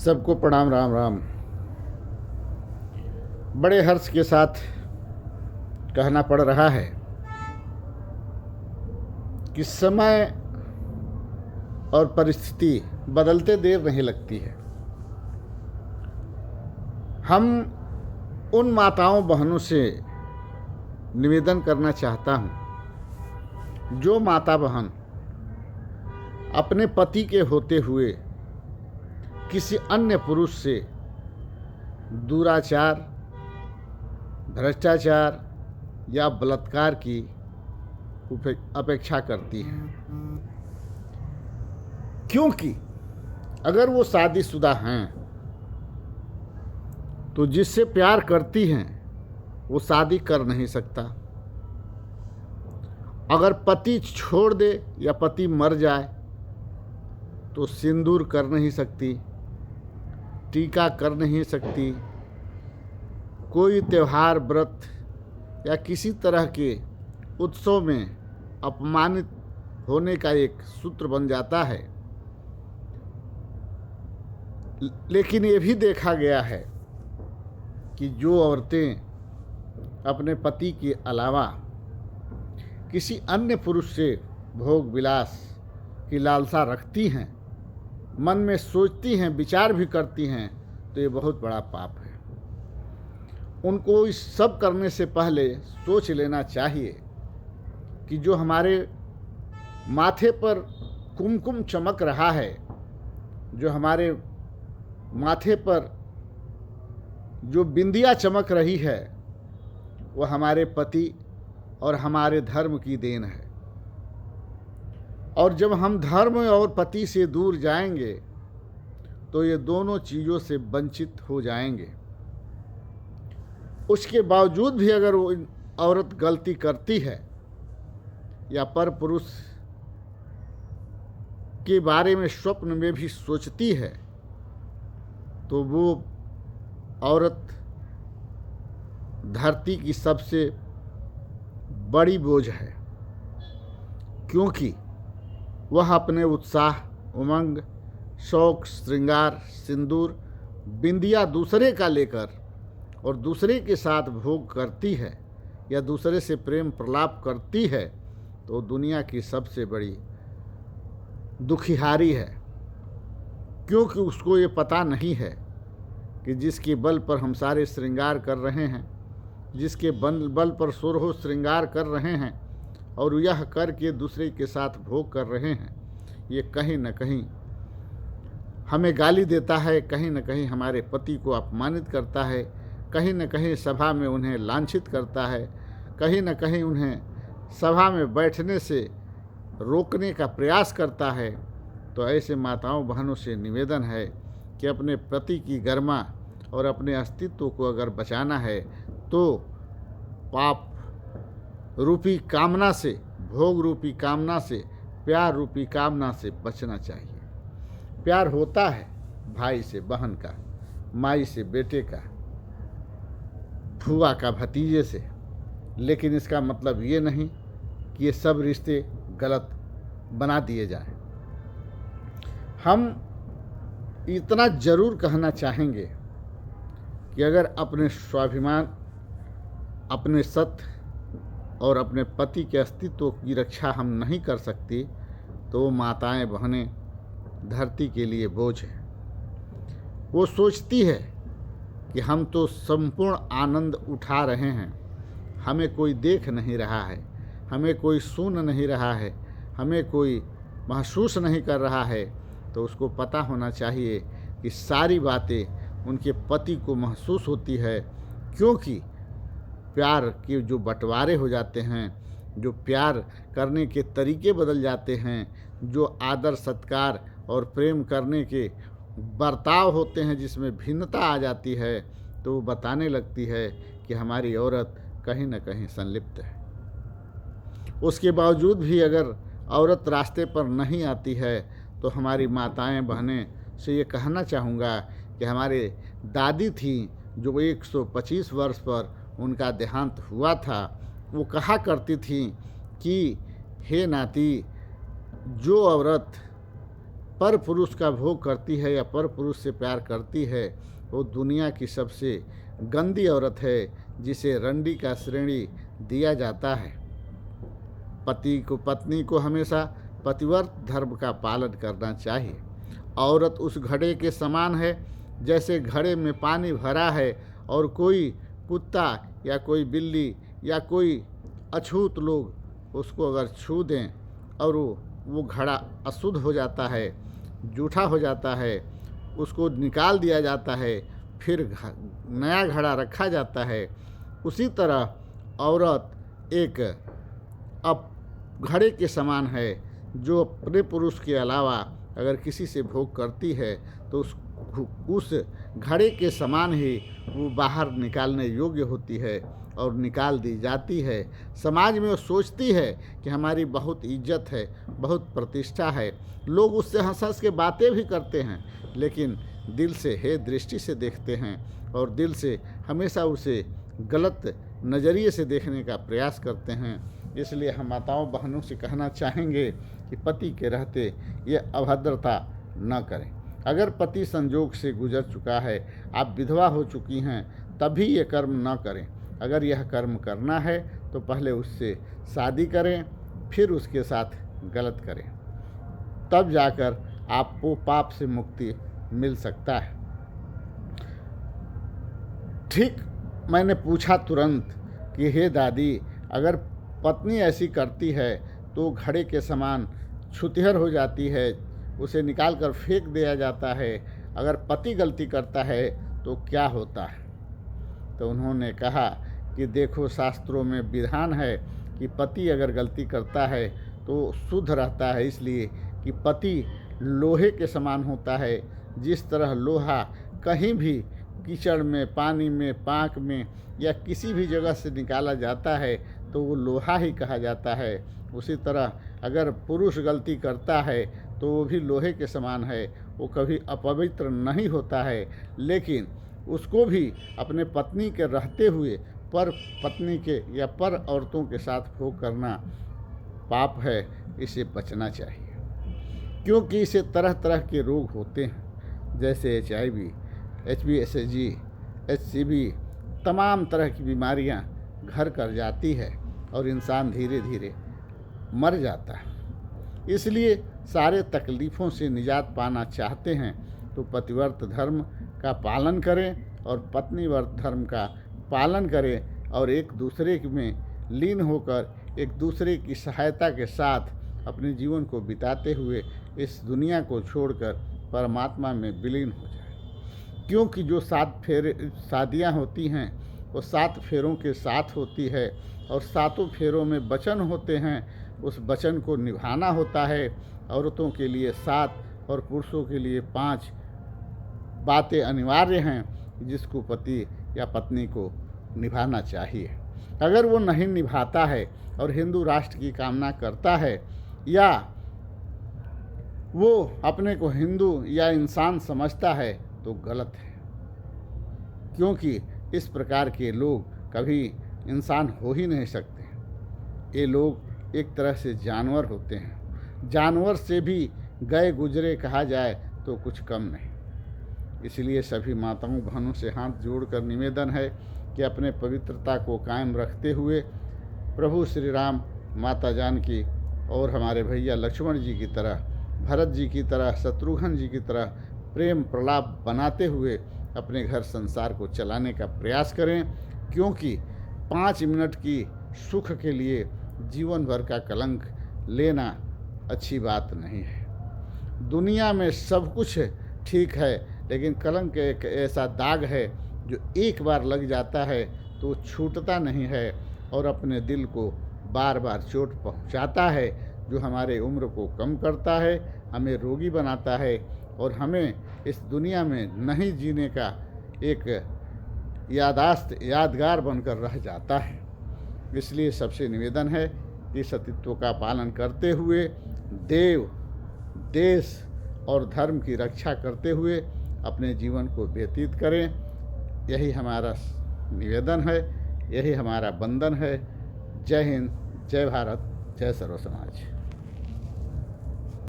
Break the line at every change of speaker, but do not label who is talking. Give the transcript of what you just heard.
सबको प्रणाम। राम राम। बड़े हर्ष के साथ कहना पड़ रहा है कि समय और परिस्थिति बदलते देर नहीं लगती है। हम उन माताओं बहनों से निवेदन करना चाहता हूँ जो माता बहन अपने पति के होते हुए किसी अन्य पुरुष से दुराचार, भ्रष्टाचार या बलात्कार की अपेक्षा करती हैं, क्योंकि अगर वो शादीशुदा हैं तो जिससे प्यार करती हैं वो शादी कर नहीं सकता। अगर पति छोड़ दे या पति मर जाए तो सिंदूर कर नहीं सकती, टीका कर नहीं सकती, कोई त्योहार, व्रत या किसी तरह के उत्सव में अपमानित होने का एक सूत्र बन जाता है। लेकिन ये भी देखा गया है कि जो औरतें अपने पति के अलावा किसी अन्य पुरुष से भोग विलास की लालसा रखती हैं, मन में सोचती हैं, विचार भी करती हैं, तो ये बहुत बड़ा पाप है। उनको इस सब करने से पहले सोच लेना चाहिए कि जो हमारे माथे पर कुमकुम चमक रहा है, जो हमारे माथे पर जो बिंदिया चमक रही है, वो हमारे पति और हमारे धर्म की देन है। और जब हम धर्म और पति से दूर जाएंगे तो ये दोनों चीज़ों से वंचित हो जाएंगे। उसके बावजूद भी अगर वो औरत गलती करती है या पर पुरुष के बारे में स्वप्न में भी सोचती है तो वो औरत धरती की सबसे बड़ी बोझ है, क्योंकि वह अपने उत्साह, उमंग, शौक, श्रृंगार, सिंदूर, बिंदिया दूसरे का लेकर और दूसरे के साथ भोग करती है या दूसरे से प्रेम प्रलाप करती है तो दुनिया की सबसे बड़ी दुखिहारी है। क्योंकि उसको ये पता नहीं है कि जिसके बल पर हम सारे श्रृंगार कर रहे हैं, जिसके बल पर सोरहो श्रृंगार कर रहे हैं और यह करके दूसरे के साथ भोग कर रहे हैं, ये कहीं न कहीं हमें गाली देता है, कहीं न कहीं हमारे पति को अपमानित करता है, कहीं न कहीं सभा में उन्हें लांछित करता है, कहीं न कहीं उन्हें सभा में बैठने से रोकने का प्रयास करता है। तो ऐसे माताओं बहनों से निवेदन है कि अपने पति की गरिमा और अपने अस्तित्व को अगर बचाना है तो पाप रूपी कामना से, भोग रूपी कामना से, प्यार रूपी कामना से बचना चाहिए। प्यार होता है भाई से बहन का, माई से बेटे का, फूआ का भतीजे से, लेकिन इसका मतलब ये नहीं कि ये सब रिश्ते गलत बना दिए जाएं। हम इतना ज़रूर कहना चाहेंगे कि अगर अपने स्वाभिमान, अपने सत्य और अपने पति के अस्तित्व की रक्षा हम नहीं कर सकती तो वो माताएं बहनें धरती के लिए बोझ हैं। वो सोचती है कि हम तो संपूर्ण आनंद उठा रहे हैं, हमें कोई देख नहीं रहा है, हमें कोई सुन नहीं रहा है, हमें कोई महसूस नहीं कर रहा है। तो उसको पता होना चाहिए कि सारी बातें उनके पति को महसूस होती है, क्योंकि प्यार के जो बंटवारे हो जाते हैं, जो प्यार करने के तरीके बदल जाते हैं, जो आदर सत्कार और प्रेम करने के बर्ताव होते हैं जिसमें भिन्नता आ जाती है, तो वो बताने लगती है कि हमारी औरत कहीं न कहीं संलिप्त है। उसके बावजूद भी अगर औरत रास्ते पर नहीं आती है तो हमारी माताएं बहनें से ये कहना चाहूँगा कि हमारे दादी थी जो 125 वर्ष पर उनका देहांत हुआ था, वो कहा करती थी कि हे नाती, जो औरत पर पुरुष का भोग करती है या पर पुरुष से प्यार करती है, वो दुनिया की सबसे गंदी औरत है, जिसे रंडी का श्रेणी दिया जाता है। पत्नी को हमेशा पतिव्रत धर्म का पालन करना चाहिए। औरत उस घड़े के समान है, जैसे घड़े में पानी भरा है और कोई कुत्ता या कोई बिल्ली या कोई अछूत लोग उसको अगर छू दें और वो घड़ा अशुद्ध हो जाता है, जूठा हो जाता है, उसको निकाल दिया जाता है, फिर नया घड़ा रखा जाता है। उसी तरह औरत एक घड़े के समान है, जो अपने पुरुष के अलावा अगर किसी से भोग करती है तो उस घड़े के समान ही वो बाहर निकालने योग्य होती है और निकाल दी जाती है। समाज में वो सोचती है कि हमारी बहुत इज्जत है, बहुत प्रतिष्ठा है, लोग उससे हंस हंस के बातें भी करते हैं, लेकिन दिल से हे दृष्टि से देखते हैं और दिल से हमेशा उसे गलत नज़रिए से देखने का प्रयास करते हैं। इसलिए हम माताओं बहनों से कहना चाहेंगे कि पति के रहते ये अभद्रता न करें। अगर पति संजोग से गुजर चुका है, आप विधवा हो चुकी हैं, तभी ये कर्म न करें। अगर यह कर्म करना है तो पहले उससे शादी करें, फिर उसके साथ गलत करें, तब जाकर आपको पाप से मुक्ति मिल सकता है। ठीक मैंने पूछा तुरंत कि हे दादी, अगर पत्नी ऐसी करती है तो घड़े के समान छुतिहर हो जाती है, उसे निकाल कर फेंक दिया जाता है। अगर पति गलती करता है तो क्या होता है? तो उन्होंने कहा कि देखो, शास्त्रों में विधान है कि पति अगर गलती करता है तो शुद्ध रहता है, इसलिए कि पति लोहे के समान होता है। जिस तरह लोहा कहीं भी कीचड़ में, पानी में, पाक में या किसी भी जगह से निकाला जाता है तो वो लोहा ही कहा जाता है, उसी तरह अगर पुरुष गलती करता है तो वो भी लोहे के समान है। वो कभी अपवित्र नहीं होता है, लेकिन उसको भी अपने पत्नी के रहते हुए पर पत्नी के या पर औरतों के साथ भोग करना पाप है। इसे बचना चाहिए, क्योंकि इसे तरह तरह के रोग होते हैं, जैसे HIV, HBsAg, HCV, तमाम तरह की बीमारियां घर कर जाती है और इंसान धीरे धीरे मर जाता है। इसलिए सारे तकलीफ़ों से निजात पाना चाहते हैं तो पतिव्रत धर्म का पालन करें और पत्नीव्रत धर्म का पालन करें और एक दूसरे में लीन होकर एक दूसरे की सहायता के साथ अपने जीवन को बिताते हुए इस दुनिया को छोड़कर परमात्मा में विलीन हो जाए। क्योंकि जो 7 शादियाँ होती हैं वो 7 फेरों के साथ होती है और 7 फेरों में वचन होते हैं, उस वचन को निभाना होता है। औरतों के लिए 7 और पुरुषों के लिए 5 बातें अनिवार्य हैं जिसको पति या पत्नी को निभाना चाहिए। अगर वो नहीं निभाता है और हिंदू राष्ट्र की कामना करता है या वो अपने को हिंदू या इंसान समझता है तो गलत है, क्योंकि इस प्रकार के लोग कभी इंसान हो ही नहीं सकते। ये लोग एक तरह से जानवर होते हैं, जानवर से भी गए गुजरे कहा जाए तो कुछ कम नहीं। इसलिए सभी माताओं बहनों से हाथ जोड़कर निवेदन है कि अपने पवित्रता को कायम रखते हुए प्रभु श्री राम, माता जानकी और हमारे भैया लक्ष्मण जी की तरह, भरत जी की तरह, शत्रुघ्न जी की तरह प्रेम प्रलाप बनाते हुए अपने घर संसार को चलाने का प्रयास करें, क्योंकि 5 मिनट की सुख के लिए जीवन भर का कलंक लेना अच्छी बात नहीं है। दुनिया में सब कुछ ठीक है, लेकिन कलंक एक ऐसा दाग है जो एक बार लग जाता है तो छूटता नहीं है और अपने दिल को बार बार चोट पहुंचाता है, जो हमारे उम्र को कम करता है, हमें रोगी बनाता है और हमें इस दुनिया में नहीं जीने का एक यादगार बनकर रह जाता है। इसलिए सबसे निवेदन है कि सतीत्व का पालन करते हुए देव, देश और धर्म की रक्षा करते हुए अपने जीवन को व्यतीत करें। यही हमारा निवेदन है, यही हमारा बंधन है। जय हिंद, जय भारत, जय सर्व समाज।